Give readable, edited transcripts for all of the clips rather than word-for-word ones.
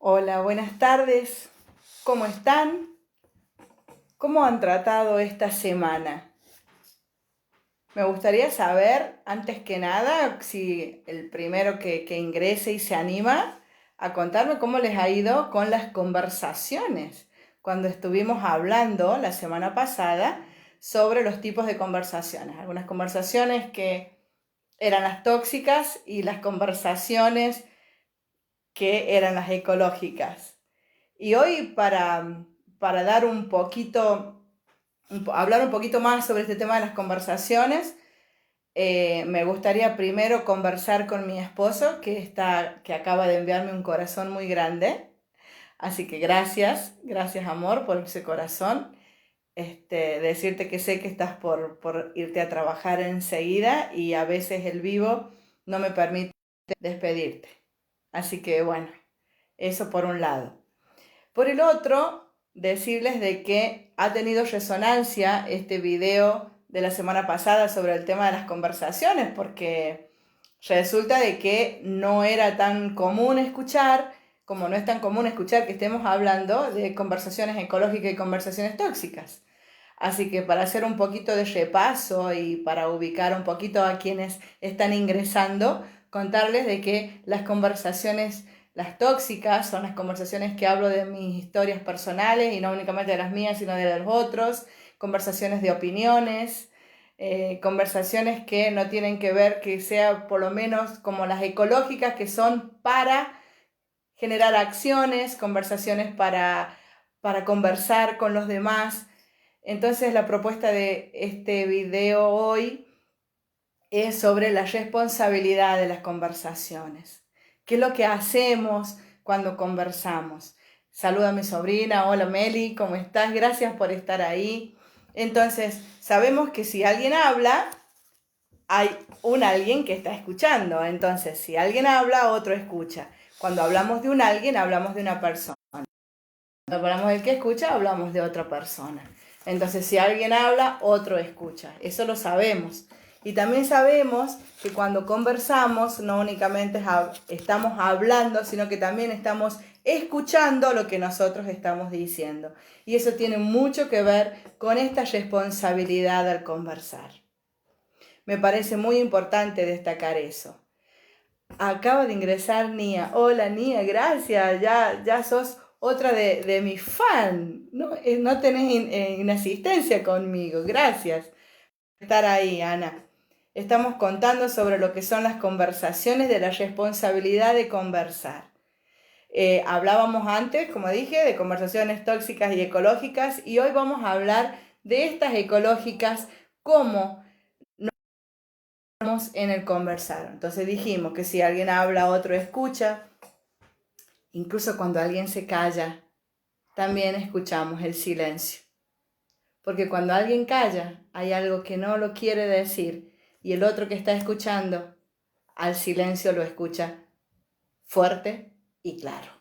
Hola, buenas tardes. ¿Cómo están? ¿Cómo han tratado esta semana? Me gustaría saber, antes que nada, si el primero que ingrese y se anima a contarme cómo les ha ido con las conversaciones, cuando estuvimos hablando la semana pasada sobre los tipos de conversaciones. Algunas conversaciones que eran las tóxicas y las conversaciones que eran las ecológicas. Y hoy para dar un poquito, hablar un poquito más sobre este tema de las conversaciones, me gustaría primero conversar con mi esposo, que acaba de enviarme un corazón muy grande. Así que gracias amor por ese corazón. Decirte que sé que estás por irte a trabajar enseguida y a veces el vivo no me permite despedirte. Así que bueno, eso por un lado. Por el otro, decirles de que ha tenido resonancia este video de la semana pasada sobre el tema de las conversaciones, porque resulta de que no era tan común escuchar, como no es tan común escuchar que estemos hablando de conversaciones ecológicas y conversaciones tóxicas. Así que para hacer un poquito de repaso y para ubicar un poquito a quienes están ingresando, contarles de que las tóxicas son las conversaciones que hablo de mis historias personales y no únicamente de las mías, sino de los otros, conversaciones de opiniones, conversaciones que no tienen que ver, que sea por lo menos como las ecológicas, que son para generar acciones, conversaciones para conversar con los demás. Entonces la propuesta de este video hoy es sobre la responsabilidad de las conversaciones. ¿Qué es lo que hacemos cuando conversamos? Saluda a mi sobrina, hola Meli, ¿cómo estás? Gracias por estar ahí. Entonces, sabemos que si alguien habla, hay alguien que está escuchando. Entonces, si alguien habla, otro escucha. Cuando hablamos de un alguien, hablamos de una persona. Cuando hablamos del que escucha, hablamos de otra persona. Entonces, si alguien habla, otro escucha. Eso lo sabemos. Y también sabemos que cuando conversamos, no únicamente estamos hablando, sino que también estamos escuchando lo que nosotros estamos diciendo. Y eso tiene mucho que ver con esta responsabilidad al conversar. Me parece muy importante destacar eso. Acaba de ingresar Nia. Hola Nia, gracias. Ya sos otra de mis fan. No tenés inasistencia conmigo. Gracias por estar ahí, Ana. Estamos contando sobre lo que son las conversaciones, de la responsabilidad de conversar. Hablábamos antes, como dije, de conversaciones tóxicas y ecológicas, y hoy vamos a hablar de estas ecológicas, cómo en el conversar. Entonces dijimos que si alguien habla, otro escucha. Incluso cuando alguien se calla, también escuchamos el silencio. Porque cuando alguien calla, hay algo que no lo quiere decir y el otro que está escuchando, al silencio lo escucha fuerte y claro.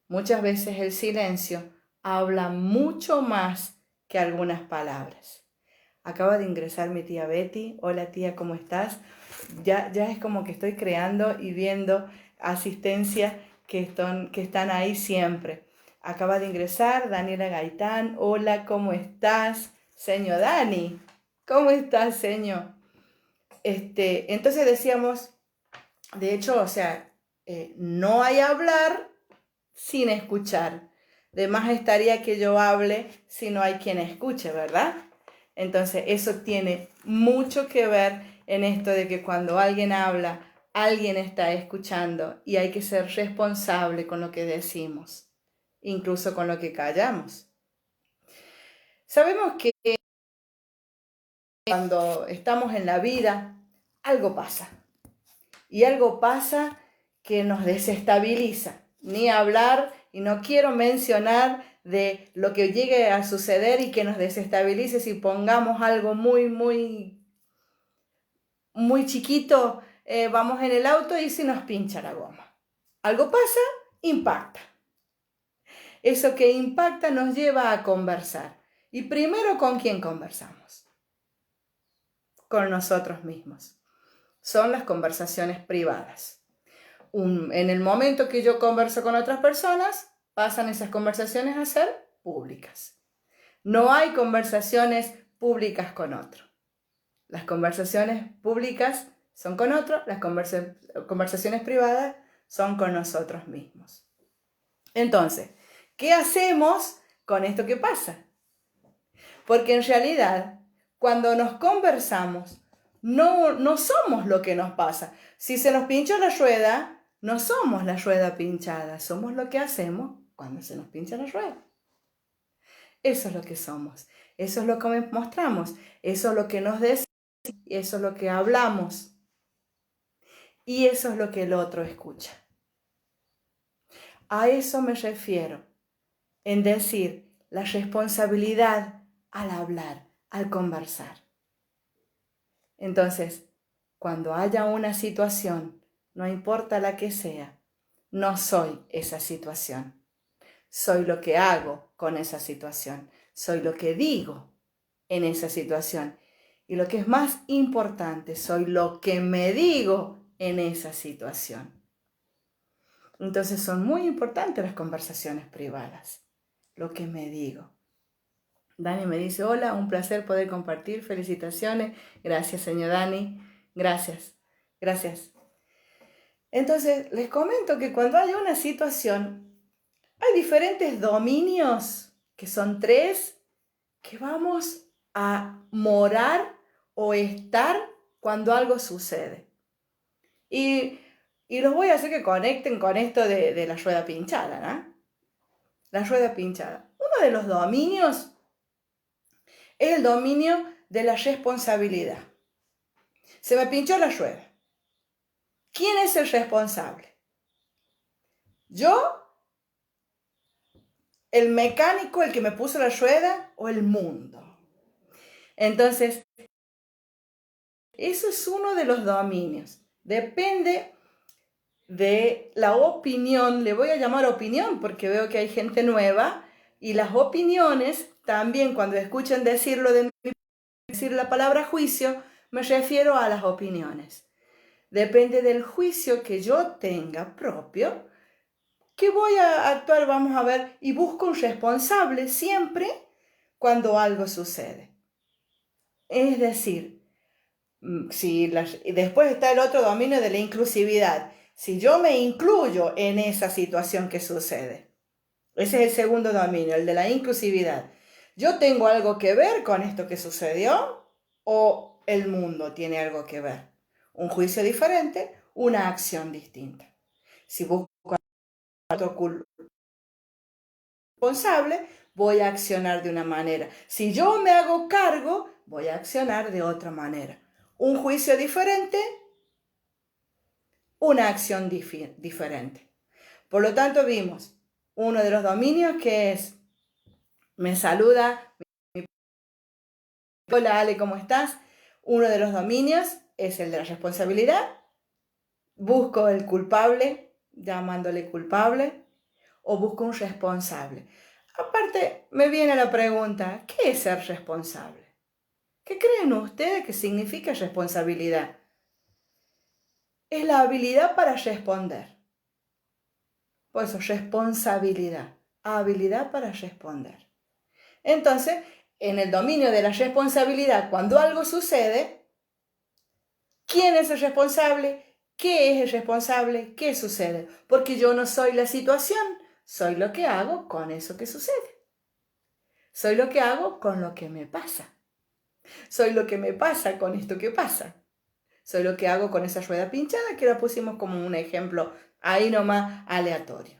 Muchas veces el silencio habla mucho más que algunas palabras. Acaba de ingresar mi tía Betty. Hola tía, ¿cómo estás? Ya es como que estoy creando y viendo asistencia que están ahí siempre. Acaba de ingresar Daniela Gaitán. Hola, ¿cómo estás? Señor Dani, ¿cómo estás, señor? Entonces decíamos, de hecho, o sea, no hay hablar sin escuchar. De más estaría que yo hable si no hay quien escuche, ¿verdad? Entonces, eso tiene mucho que ver en esto de que cuando alguien habla, alguien está escuchando y hay que ser responsable con lo que decimos, incluso con lo que callamos. Sabemos que cuando estamos en la vida, algo pasa. Y algo pasa que nos desestabiliza. Ni hablar, y no quiero mencionar de lo que llegue a suceder y que nos desestabilice si pongamos algo muy chiquito, vamos en el auto y se nos pincha la goma. Algo pasa, impacta. Eso que impacta nos lleva a conversar. Y primero, ¿con quién conversamos? Con nosotros mismos. Son las conversaciones privadas. en el momento que yo converso con otras personas, pasan esas conversaciones a ser públicas. No hay conversaciones públicas con otro. Las conversaciones públicas son con otro, las conversaciones privadas son con nosotros mismos. Entonces, ¿qué hacemos con esto que pasa? Porque en realidad, cuando nos conversamos, no somos lo que nos pasa. Si se nos pinchó la rueda, no somos la rueda pinchada, somos lo que hacemos cuando se nos pincha la rueda. Eso es lo que somos, eso es lo que mostramos, eso es lo que nos decimos, eso es lo que hablamos y eso es lo que el otro escucha. A eso me refiero en decir la responsabilidad al hablar, al conversar. Entonces, cuando haya una situación, no importa la que sea, no soy esa situación. Soy lo que hago con esa situación. Soy lo que digo en esa situación. Y lo que es más importante, soy lo que me digo en esa situación. Entonces son muy importantes las conversaciones privadas. Lo que me digo. Dani me dice, hola, un placer poder compartir, felicitaciones. Gracias, señor Dani. Gracias. Entonces, les comento que cuando hay una situación, hay diferentes dominios, que son 3, que vamos a morar o estar cuando algo sucede. Y los voy a hacer que conecten con esto de la rueda pinchada, ¿no? La rueda pinchada. Uno de los dominios es el dominio de la responsabilidad. Se me pinchó la rueda. ¿Quién es el responsable? ¿Yo? ¿El mecánico, el que me puso la rueda? ¿O el mundo? Entonces, eso es uno de los dominios. Depende de la opinión, le voy a llamar opinión porque veo que hay gente nueva y las opiniones también cuando escuchen decir la palabra juicio, me refiero a las opiniones. Depende del juicio que yo tenga propio, que voy a actuar, vamos a ver, y busco un responsable siempre cuando algo sucede. Es decir, después está el otro dominio de la inclusividad. Si yo me incluyo en esa situación que sucede. Ese es el segundo dominio, el de la inclusividad. ¿Yo tengo algo que ver con esto que sucedió o el mundo tiene algo que ver? Un juicio diferente, una acción distinta. Si busco a otro responsable, voy a accionar de una manera. Si yo me hago cargo, voy a accionar de otra manera. Un juicio diferente, una acción diferente. Por lo tanto, vimos uno de los dominios que es, me saluda, hola Ale, ¿cómo estás? Uno de los dominios es el de la responsabilidad. Busco el culpable, llamándole culpable, o busco un responsable. Aparte, me viene la pregunta, ¿qué es ser responsable? ¿Qué creen ustedes que significa responsabilidad? Es la habilidad para responder. Por eso, responsabilidad, habilidad para responder. Entonces, en el dominio de la responsabilidad, cuando algo sucede, ¿quién es el responsable? ¿Qué es el responsable? ¿Qué sucede? Porque yo no soy la situación, soy lo que hago con eso que sucede. Soy lo que hago con lo que me pasa. Soy lo que me pasa con esto que pasa. Soy lo que hago con esa rueda pinchada que la pusimos como un ejemplo ahí nomás aleatorio.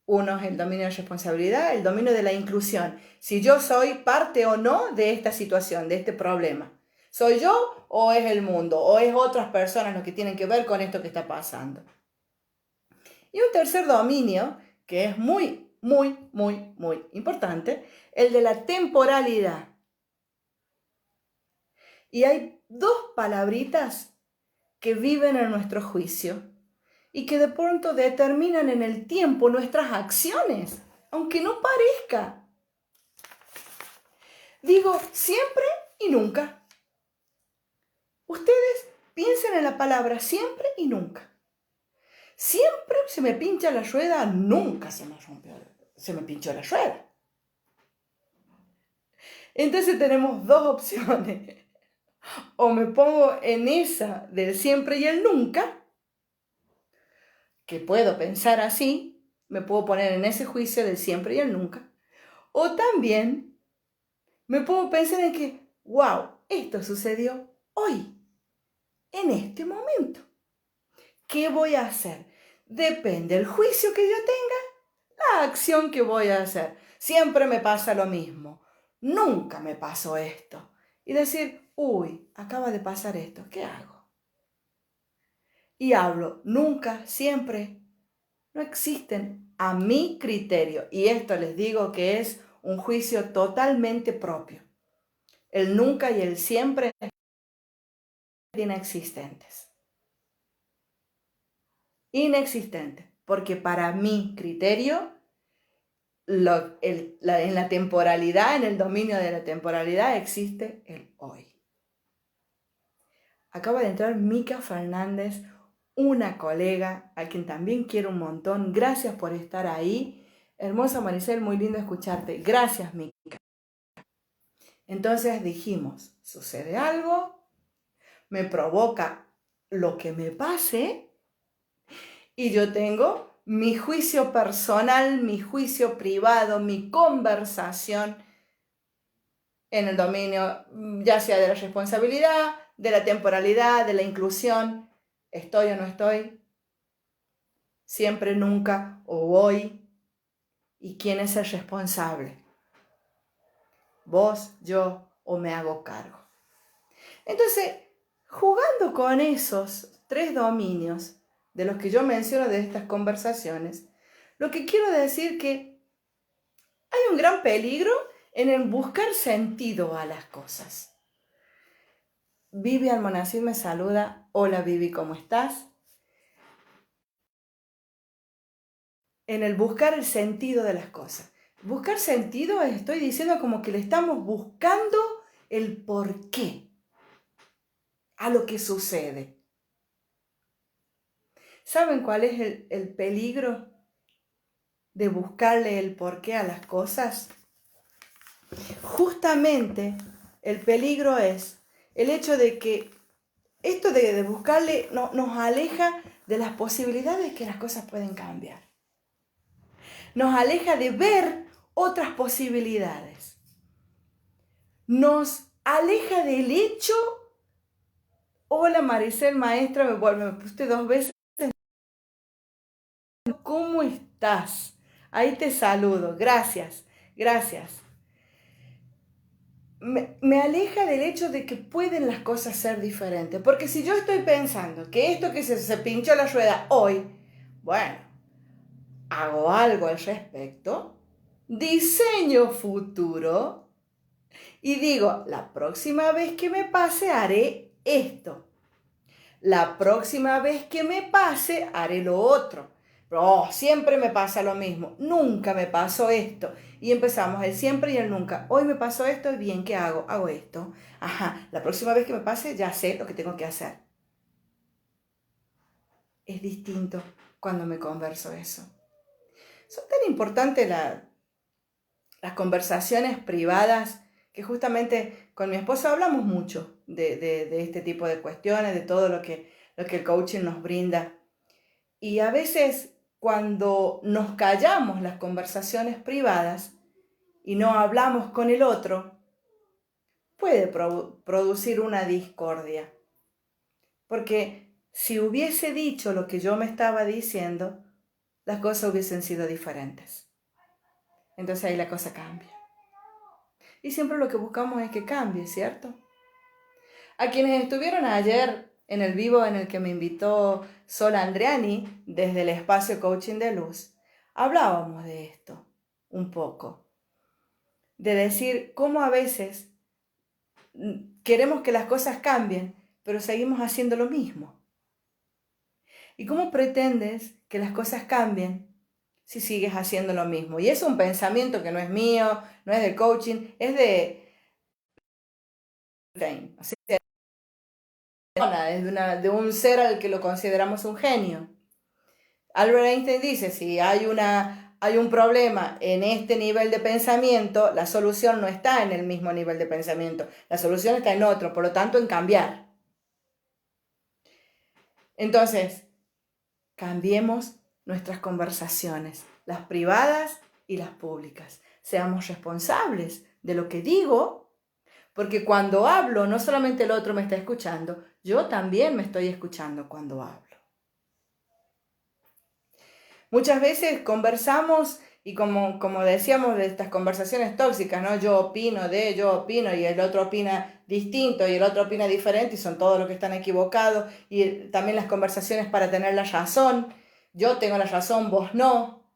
Uno es el dominio de la responsabilidad, el dominio de la inclusión. Si yo soy parte o no de esta situación, de este problema. ¿Soy yo o es el mundo? ¿O es otras personas los que tienen que ver con esto que está pasando? Y un tercer dominio, que es muy importante, el de la temporalidad. Y hay 2 palabritas que viven en nuestro juicio y que de pronto determinan en el tiempo nuestras acciones, aunque no parezca. Digo siempre y nunca. Ustedes piensen en la palabra siempre y nunca. Siempre se me pincha la rueda, nunca se me pinchó la rueda. Entonces tenemos dos opciones. O me pongo en esa del siempre y el nunca, que puedo pensar así, me puedo poner en ese juicio del siempre y el nunca. O también me puedo pensar en que, wow, esto sucedió hoy, en este momento. ¿Qué voy a hacer? Depende del juicio que yo tenga, la acción que voy a hacer. Siempre me pasa lo mismo. Nunca me pasó esto. Y decir, uy, acaba de pasar esto, ¿qué hago? Y hablo, nunca, siempre. No existen a mi criterio. Y esto les digo que es un juicio totalmente propio. El nunca y el siempre son inexistentes. Inexistentes. Porque para mi criterio, en la temporalidad, en el dominio de la temporalidad, existe el hoy. Acaba de entrar Mica Fernández, una colega a quien también quiero un montón. Gracias por estar ahí. Hermosa Maricel, muy lindo escucharte. Gracias, Mica. Entonces dijimos, sucede algo, me provoca lo que me pase y yo tengo mi juicio personal, mi juicio privado, mi conversación en el dominio, ya sea de la responsabilidad, de la temporalidad, de la inclusión. ¿Estoy o no estoy? Siempre, nunca o hoy. ¿Y quién es el responsable? ¿Vos, yo o me hago cargo? Entonces, jugando con esos tres dominios de los que yo menciono de estas conversaciones, lo que quiero decir que hay un gran peligro en el buscar sentido a las cosas. Vivi Almonacid me saluda. Hola Vivi, ¿cómo estás? En el buscar el sentido de las cosas. Buscar sentido, estoy diciendo como que le estamos buscando el porqué a lo que sucede. ¿Saben cuál es el peligro de buscarle el porqué a las cosas? Justamente el peligro es el hecho de que esto de buscarle nos aleja de las posibilidades que las cosas pueden cambiar. Nos aleja de ver otras posibilidades. Nos aleja del hecho. Hola Maricel, maestra, me pusiste 2 veces. ¿Cómo estás? Ahí te saludo. Gracias, gracias. Me aleja del hecho de que pueden las cosas ser diferentes. Porque si yo estoy pensando que esto que se pinchó la rueda hoy, bueno, hago algo al respecto, diseño futuro y digo, la próxima vez que me pase haré esto. La próxima vez que me pase haré lo otro. Pero siempre me pasa lo mismo. Nunca me pasó esto. Y empezamos el siempre y el nunca. Hoy me pasó esto y bien, ¿qué hago? Hago esto. Ajá, la próxima vez que me pase ya sé lo que tengo que hacer. Es distinto cuando me converso eso. Son tan importantes las conversaciones privadas que justamente con mi esposo hablamos mucho de este tipo de cuestiones, de todo lo que el coaching nos brinda. Y a veces cuando nos callamos las conversaciones privadas y no hablamos con el otro, puede producir una discordia. Porque si hubiese dicho lo que yo me estaba diciendo, las cosas hubiesen sido diferentes. Entonces ahí la cosa cambia. Y siempre lo que buscamos es que cambie, ¿cierto? A quienes estuvieron ayer en el vivo en el que me invitó Sol Andriani desde el espacio Coaching de Luz, hablábamos de esto un poco. De decir cómo a veces queremos que las cosas cambien, pero seguimos haciendo lo mismo. ¿Y cómo pretendes que las cosas cambien si sigues haciendo lo mismo? Y es un pensamiento que no es mío, no es del coaching, es de es de un ser al que lo consideramos un genio. Albert Einstein dice, si hay un problema en este nivel de pensamiento, la solución no está en el mismo nivel de pensamiento, la solución está en otro, por lo tanto en cambiar. Entonces, cambiemos nuestras conversaciones, las privadas y las públicas. Seamos responsables de lo que digo, porque cuando hablo, no solamente el otro me está escuchando, yo también me estoy escuchando cuando hablo. Muchas veces conversamos y como decíamos de estas conversaciones tóxicas, ¿no? Yo opino y el otro opina distinto y el otro opina diferente y son todos los que están equivocados. Y también las conversaciones para tener la razón. Yo tengo la razón, vos no.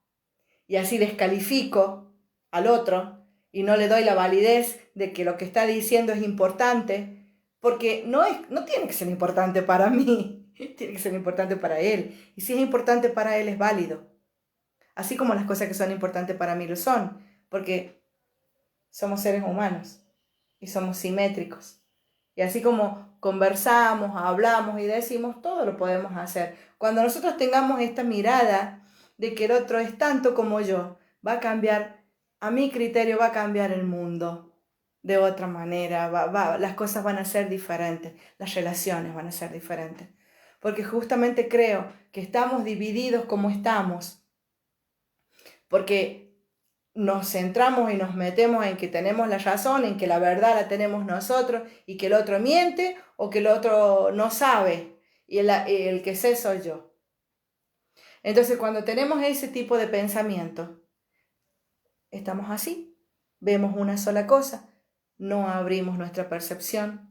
Y así descalifico al otro y no le doy la validez de que lo que está diciendo es importante, porque no tiene que ser importante para mí, tiene que ser importante para él. Y si es importante para él, es válido. Así como las cosas que son importantes para mí lo son, porque somos seres humanos y somos simétricos. Y así como conversamos, hablamos y decimos, todo lo podemos hacer. Cuando nosotros tengamos esta mirada de que el otro es tanto como yo, va a cambiar, a mi criterio va a cambiar el mundo de otra manera, las cosas van a ser diferentes, las relaciones van a ser diferentes. Porque justamente creo que estamos divididos como estamos, porque nos centramos y nos metemos en que tenemos la razón, en que la verdad la tenemos nosotros y que el otro miente o que el otro no sabe y el que sé soy yo. Entonces cuando tenemos ese tipo de pensamiento, estamos así, vemos una sola cosa, no abrimos nuestra percepción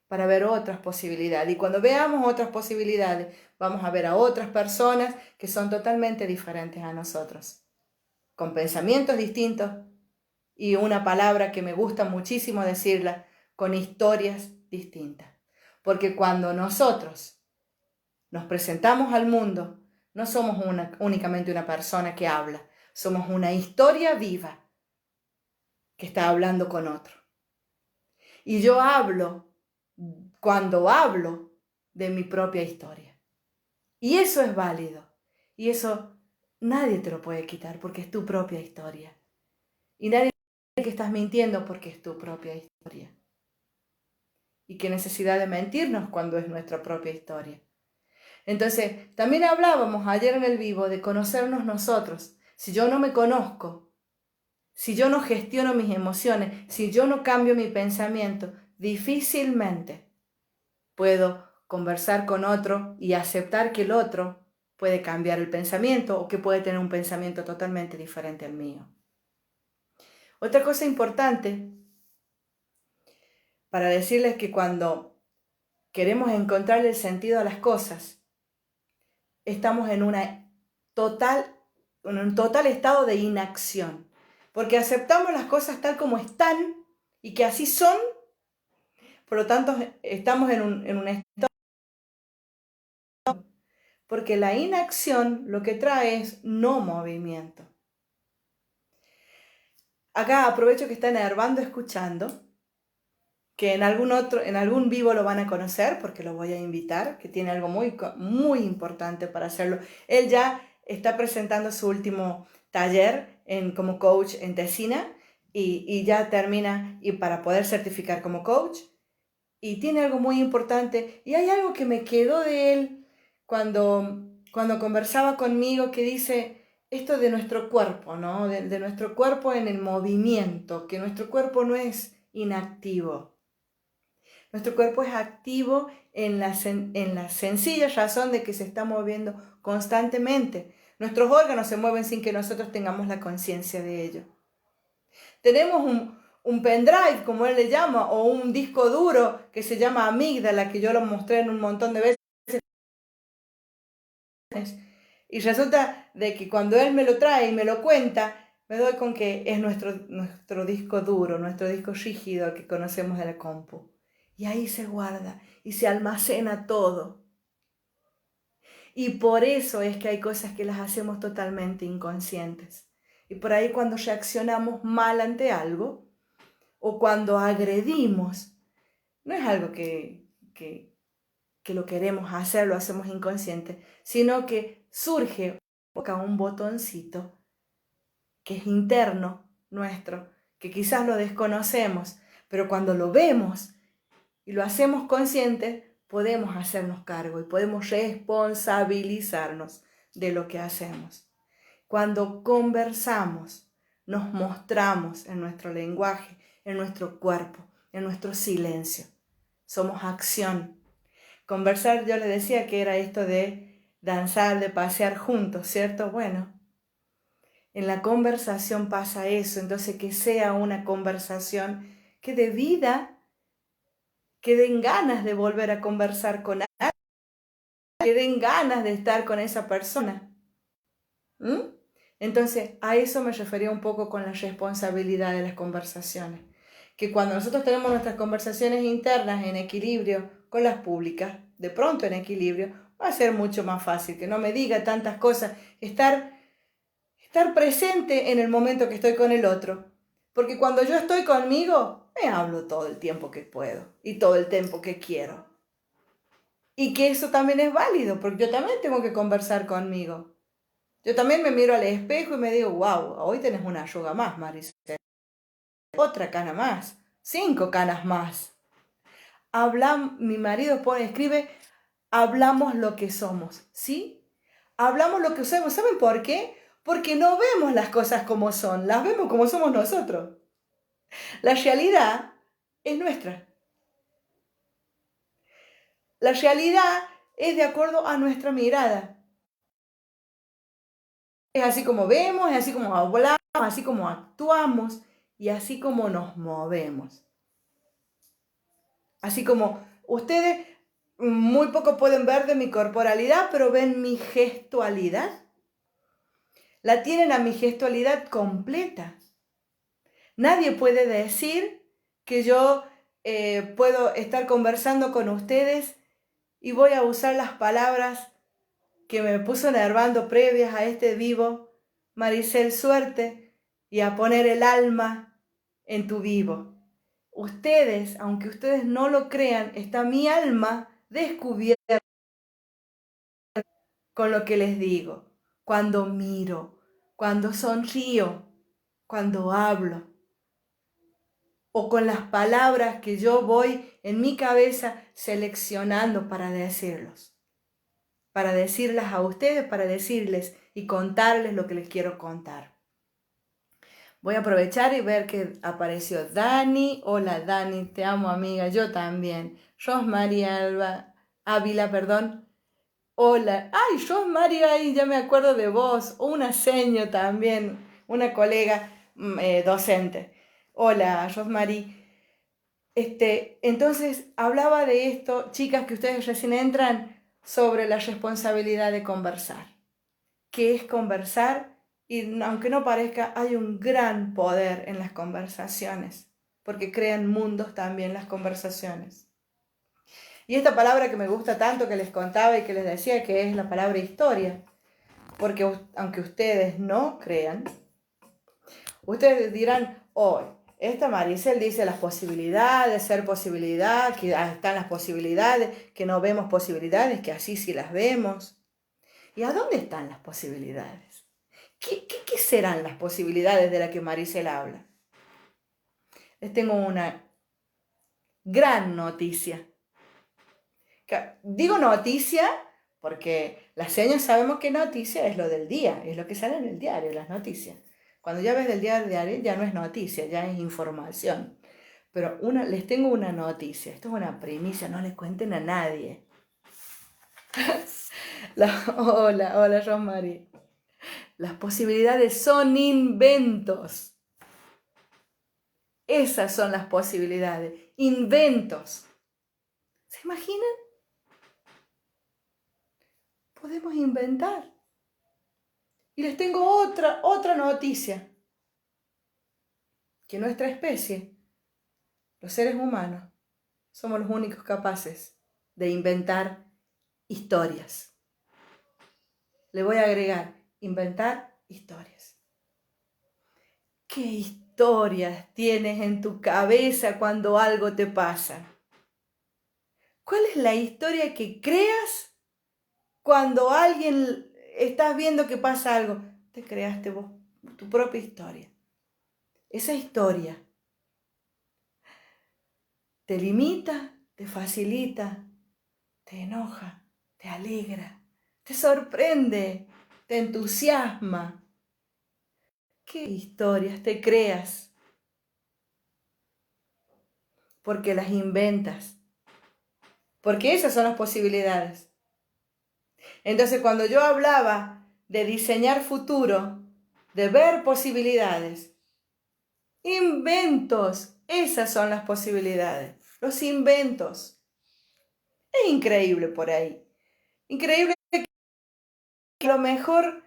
para ver otras posibilidades. Y cuando veamos otras posibilidades, vamos a ver a otras personas que son totalmente diferentes a nosotros, con pensamientos distintos y una palabra que me gusta muchísimo decirla, con historias distintas. Porque cuando nosotros nos presentamos al mundo, no somos únicamente una persona que habla, somos una historia viva que está hablando con otro. Y yo hablo cuando hablo de mi propia historia. Y eso es válido. Y eso nadie te lo puede quitar porque es tu propia historia. Y nadie que estás mintiendo porque es tu propia historia. Y qué necesidad de mentirnos cuando es nuestra propia historia. Entonces, también hablábamos ayer en el vivo de conocernos nosotros. Si yo no me conozco, si yo no gestiono mis emociones, si yo no cambio mi pensamiento, difícilmente puedo conversar con otro y aceptar que el otro puede cambiar el pensamiento o que puede tener un pensamiento totalmente diferente al mío. Otra cosa importante para decirles que cuando queremos encontrarle el sentido a las cosas, estamos en un total estado de inacción, porque aceptamos las cosas tal como están y que así son, por lo tanto estamos en un estado, porque la inacción lo que trae es no movimiento. Acá aprovecho que está Nervando escuchando, que en algún vivo lo van a conocer, porque lo voy a invitar, que tiene algo muy, muy importante para hacerlo. Él ya está presentando su último taller como coach en Tesina y ya termina y para poder certificar como coach. Y tiene algo muy importante. Y hay algo que me quedó de él cuando conversaba conmigo que dice esto de nuestro cuerpo, ¿no? De nuestro cuerpo en el movimiento, que nuestro cuerpo no es inactivo. Nuestro cuerpo es activo en la sencilla razón de que se está moviendo constantemente. Nuestros órganos se mueven sin que nosotros tengamos la conciencia de ello. Tenemos un pendrive, como él le llama, o un disco duro que se llama amígdala, que yo lo mostré en un montón de veces. Y resulta de que cuando él me lo trae y me lo cuenta, me doy con que es nuestro disco duro, nuestro disco rígido que conocemos de la compu. Y ahí se guarda y se almacena todo. Y por eso es que hay cosas que las hacemos totalmente inconscientes. Y por ahí cuando reaccionamos mal ante algo o cuando agredimos, no es algo que lo queremos hacer, lo hacemos inconsciente, sino que surge un botoncito que es interno nuestro, que quizás lo desconocemos, pero cuando lo vemos y lo hacemos consciente, podemos hacernos cargo y podemos responsabilizarnos de lo que hacemos. Cuando conversamos, nos mostramos en nuestro lenguaje, en nuestro cuerpo, en nuestro silencio. Somos acción. Conversar, yo le decía que era esto de danzar, de pasear juntos, ¿cierto? Bueno, en la conversación pasa eso, entonces que sea una conversación que dé vida, que den ganas de volver a conversar con alguien, que den ganas de estar con esa persona. Entonces, a eso me refería un poco con la responsabilidad de las conversaciones. Que cuando nosotros tenemos nuestras conversaciones internas en equilibrio con las públicas, de pronto en equilibrio, va a ser mucho más fácil, que no me diga tantas cosas, estar presente en el momento que estoy con el otro. Porque cuando yo estoy conmigo, me hablo todo el tiempo que puedo y todo el tiempo que quiero. Y que eso también es válido, porque yo también tengo que conversar conmigo. Yo también me miro al espejo y me digo, wow, hoy tenés una arruga más, Maricel. Otra cana más. 5 canas más. Mi marido escribe, hablamos lo que somos, ¿sí? Hablamos lo que somos. ¿Saben por qué? Porque no vemos las cosas como son, las vemos como somos nosotros. La realidad es nuestra. La realidad es de acuerdo a nuestra mirada. Es así como vemos, es así como hablamos, así como actuamos y así como nos movemos. Así como ustedes muy poco pueden ver de mi corporalidad, pero ven mi gestualidad. La tienen a mi gestualidad completa. Nadie puede decir que yo puedo estar conversando con ustedes y voy a usar las palabras que me puso nervando previas a este vivo, Maricel, suerte, y a poner el alma en tu vivo. Ustedes, aunque ustedes no lo crean, está mi alma descubierta con lo que les digo, cuando miro, cuando sonrío, cuando hablo, o con las palabras que yo voy en mi cabeza seleccionando para decirlas a ustedes, para decirles y contarles lo que les quiero contar. Voy a aprovechar y ver que apareció Dani. Hola Dani, te amo amiga, yo también. Rosmary Ávila, perdón. Hola, ay, Rosmary, ay, ya me acuerdo de vos. Una seño también, una colega docente. Hola Rosmary. Entonces hablaba de esto, chicas que ustedes recién entran, sobre la responsabilidad de conversar. ¿Qué es conversar? Y aunque no parezca, hay un gran poder en las conversaciones, porque crean mundos también las conversaciones. Y esta palabra que me gusta tanto, que les contaba y que les decía, que es la palabra historia, porque aunque ustedes no crean, ustedes dirán, hoy, esta Maricel dice las posibilidades, ser posibilidad, que están las posibilidades, que no vemos posibilidades, que así sí las vemos. ¿Y a dónde están las posibilidades? ¿Qué serán las posibilidades de las que Maricel habla? Les tengo una gran noticia. Digo noticia porque las señas sabemos que noticia es lo del día, es lo que sale en el diario, las noticias. Cuando ya ves del diario ya no es noticia, ya es información. Pero les tengo una noticia, esto es una primicia, no le cuenten a nadie. Hola Rosmary. Las posibilidades son inventos. Esas son las posibilidades, inventos. ¿Se imaginan? Podemos inventar. Y les tengo otra noticia. Que nuestra especie, los seres humanos, somos los únicos capaces de inventar historias. Le voy a agregar, inventar historias. ¿Qué historias tienes en tu cabeza cuando algo te pasa? ¿Cuál es la historia que creas cuando alguien estás viendo que pasa algo, te creaste vos tu propia historia. Esa historia te limita, te facilita, te enoja, te alegra, te sorprende, te entusiasma. ¿Qué historias te creas? Porque las inventas. Porque esas son las posibilidades. Entonces, cuando yo hablaba de diseñar futuro, de ver posibilidades, inventos, esas son las posibilidades, los inventos. Es increíble por ahí. Increíble que a lo mejor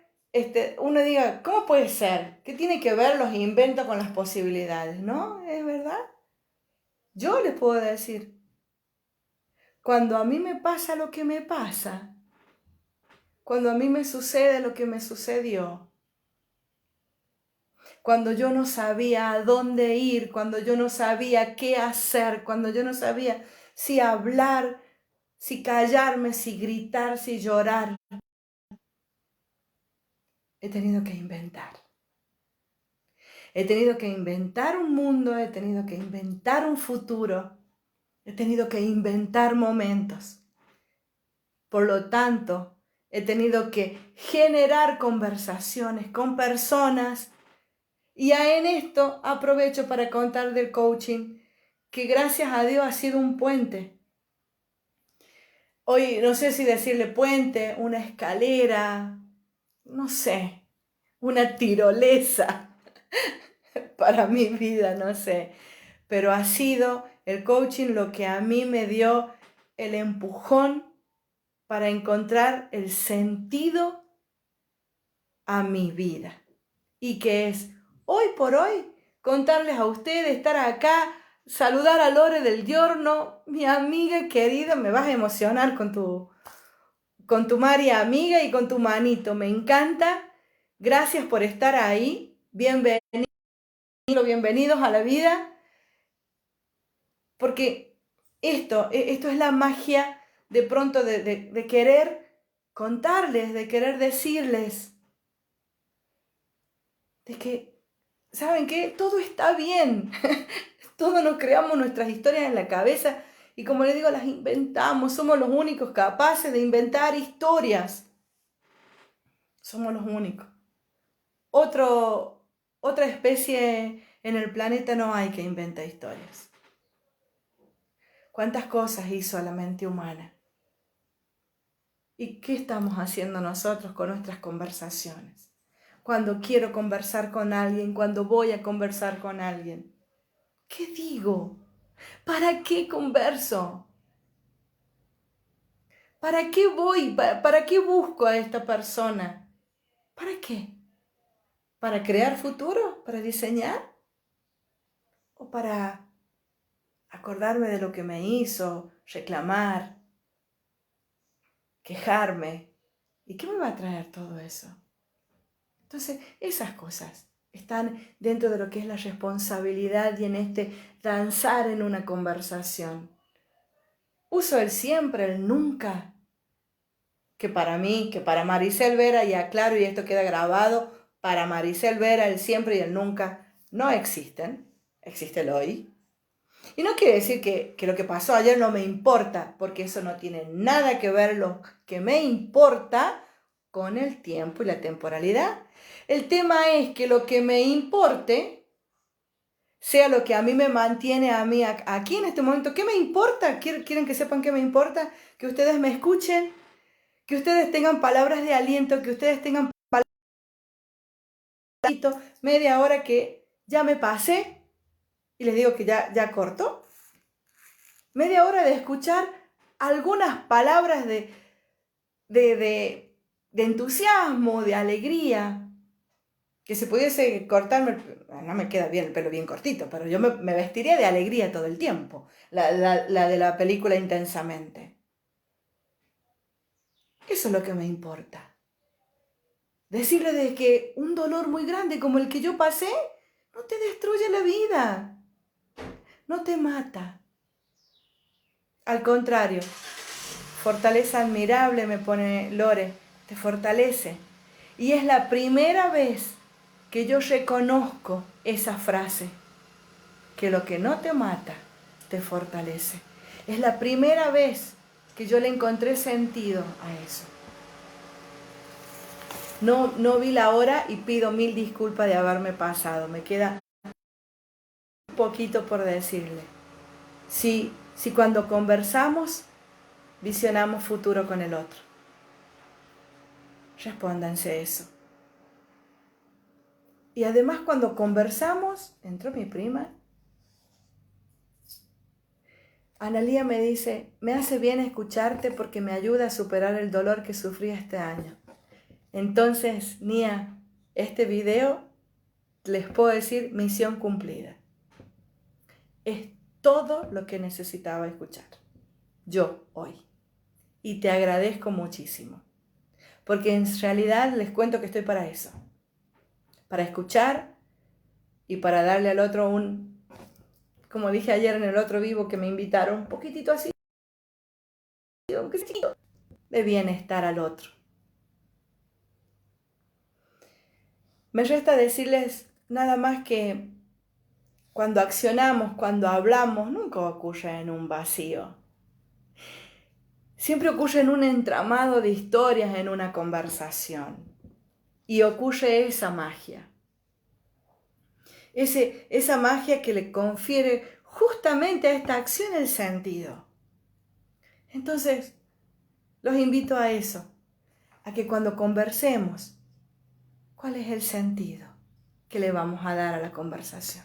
uno diga, ¿cómo puede ser? ¿Qué tiene que ver los inventos con las posibilidades? ¿No? ¿Es verdad? Yo les puedo decir, cuando a mí me pasa lo que me pasa, cuando a mí me sucede lo que me sucedió, cuando yo no sabía a dónde ir, cuando yo no sabía qué hacer, cuando yo no sabía si hablar, si callarme, si gritar, si llorar, he tenido que inventar. He tenido que inventar un mundo, he tenido que inventar un futuro, he tenido que inventar momentos. Por lo tanto, he tenido que generar conversaciones con personas. Y en esto aprovecho para contar del coaching, que gracias a Dios ha sido un puente. Hoy no sé si decirle puente, una escalera, no sé, una tirolesa para mi vida, no sé. Pero ha sido el coaching lo que a mí me dio el empujón para encontrar el sentido a mi vida. Y que es, hoy por hoy, contarles a ustedes, estar acá, saludar a Lore del Giorno, mi amiga querida, me vas a emocionar con tu María amiga y con tu manito, me encanta. Gracias por estar ahí, bienvenidos a la vida, porque esto es la magia de pronto de querer contarles, de querer decirles, de que, ¿saben qué? Todo está bien. Todos nos creamos nuestras historias en la cabeza y como les digo, las inventamos. Somos los únicos capaces de inventar historias. Somos los únicos. Otra especie en el planeta no hay que inventa historias. ¿Cuántas cosas hizo la mente humana? ¿Y qué estamos haciendo nosotros con nuestras conversaciones? Cuando quiero conversar con alguien, cuando voy a conversar con alguien, ¿qué digo? ¿Para qué converso? ¿Para qué voy? ¿Para qué busco a esta persona? ¿Para qué? ¿Para crear futuro? ¿Para diseñar? ¿O para acordarme de lo que me hizo, reclamar, quejarme? ¿Y qué me va a traer todo eso? Entonces, esas cosas están dentro de lo que es la responsabilidad y en este danzar en una conversación. Uso el siempre, el nunca, que para mí, que para Maricel Vera, y aclaro, y esto queda grabado, para Maricel Vera el siempre y el nunca no existen, existe el hoy. Y no quiere decir que lo que pasó ayer no me importa, porque eso no tiene nada que ver lo que me importa con el tiempo y la temporalidad. El tema es que lo que me importe sea lo que a mí me mantiene a mí aquí en este momento. ¿Qué me importa? ¿Quieren que sepan qué me importa? Que ustedes me escuchen, que ustedes tengan palabras de aliento, que ustedes tengan media hora que ya me pasé y les digo que ya cortó. Media hora de escuchar algunas palabras de entusiasmo, de alegría, que se pudiese cortarme, no me queda bien el pelo bien cortito, pero yo me vestiría de alegría todo el tiempo, la de la película Intensamente. Eso es lo que me importa. Decirle de que un dolor muy grande como el que yo pasé no te destruye la vida, no te mata. Al contrario, fortaleza admirable me pone Lore. te fortalece. Y es la primera vez que yo reconozco esa frase, que lo que no te mata, te fortalece. Es la primera vez que yo le encontré sentido a eso. No vi la hora y pido 1000 disculpas de haberme pasado. Me queda un poquito por decirle. Si cuando conversamos, visionamos futuro con el otro. Respóndanse eso. Y además cuando conversamos, entró mi prima, Analía me dice, me hace bien escucharte porque me ayuda a superar el dolor que sufrí este año. Entonces, Nia, este video, les puedo decir, misión cumplida. Es todo lo que necesitaba escuchar yo hoy. Y te agradezco muchísimo. Porque en realidad les cuento que estoy para eso. Para escuchar y para darle al otro como dije ayer en el otro vivo que me invitaron, un poquitito así, de bienestar al otro. Me resta decirles nada más que cuando accionamos, cuando hablamos, nunca ocurre en un vacío. Siempre ocurre en un entramado de historias en una conversación. Y ocurre esa magia. Esa magia que le confiere justamente a esta acción el sentido. Entonces, los invito a eso, a que cuando conversemos, ¿cuál es el sentido que le vamos a dar a la conversación?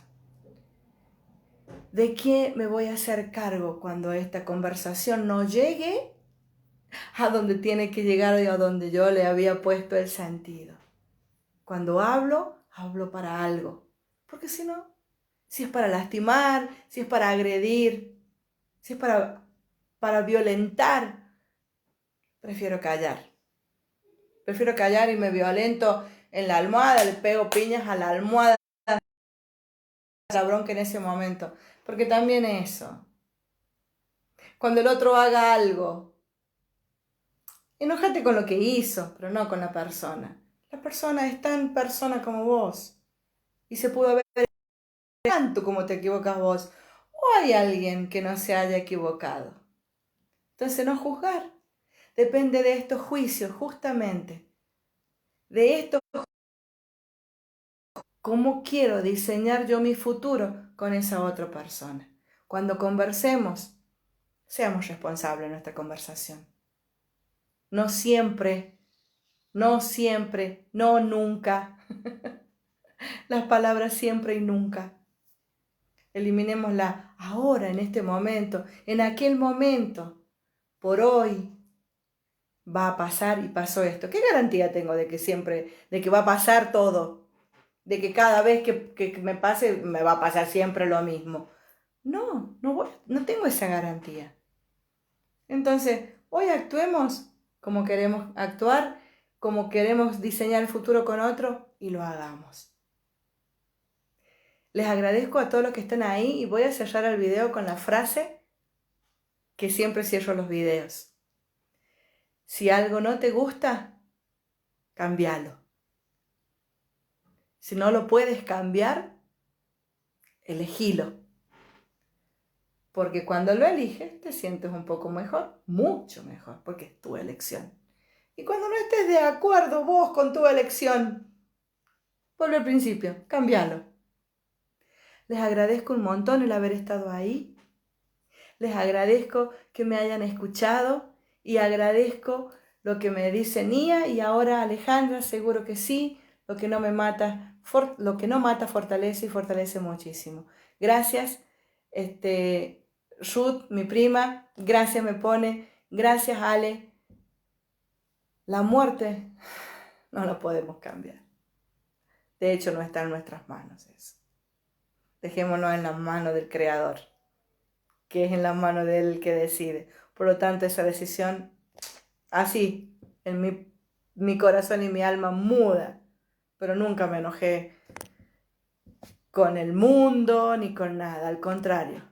¿De qué me voy a hacer cargo cuando esta conversación no llegue a donde tiene que llegar y a donde yo le había puesto el sentido? Cuando hablo para algo. Porque si no, si es para lastimar, si es para agredir, si es para violentar, prefiero callar. Prefiero callar y me violento en la almohada, le pego piñas a la almohada, la bronca en ese momento. Porque también eso. Cuando el otro haga algo, enójate con lo que hizo, pero no con la persona. La persona es tan persona como vos. Y se pudo haber tanto como te equivocas vos. O hay alguien que no se haya equivocado. Entonces no juzgar. Depende de estos juicios, justamente. De esto, cómo quiero diseñar yo mi futuro con esa otra persona. Cuando conversemos, seamos responsables de nuestra conversación. No siempre, no siempre, no nunca. Las palabras siempre y nunca. Eliminémosla ahora, en este momento, en aquel momento, por hoy. Va a pasar y pasó esto. ¿Qué garantía tengo de que siempre, de que va a pasar todo? De que cada vez que me pase, me va a pasar siempre lo mismo. No tengo esa garantía. Entonces, hoy actuemos como queremos actuar, como queremos diseñar el futuro con otro y lo hagamos. Les agradezco a todos los que están ahí y voy a cerrar el video con la frase que siempre cierro los videos. Si algo no te gusta, cámbialo. Si no lo puedes cambiar, elegilo. Porque cuando lo eliges, te sientes un poco mejor, mucho mejor, porque es tu elección. Y cuando no estés de acuerdo vos con tu elección, vuelve al principio, cámbialo. Les agradezco un montón el haber estado ahí. Les agradezco que me hayan escuchado y agradezco lo que me dice Nia y ahora Alejandra, seguro que sí. Lo que no mata fortalece y fortalece muchísimo. Gracias, Ruth, mi prima, gracias me pone, gracias Ale. La muerte no la podemos cambiar. De hecho, no está en nuestras manos eso. Dejémonos en las manos del Creador, que es en las manos de Él que decide. Por lo tanto, esa decisión, así, en mi corazón y mi alma muda, pero nunca me enojé con el mundo ni con nada, al contrario.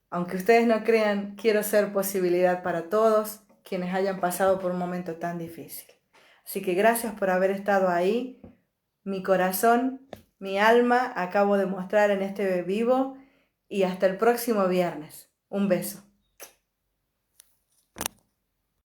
Aunque ustedes no crean, quiero ser posibilidad para todos quienes hayan pasado por un momento tan difícil. Así que gracias por haber estado ahí. Mi corazón, mi alma, acabo de mostrar en este vivo y hasta el próximo viernes. Un beso.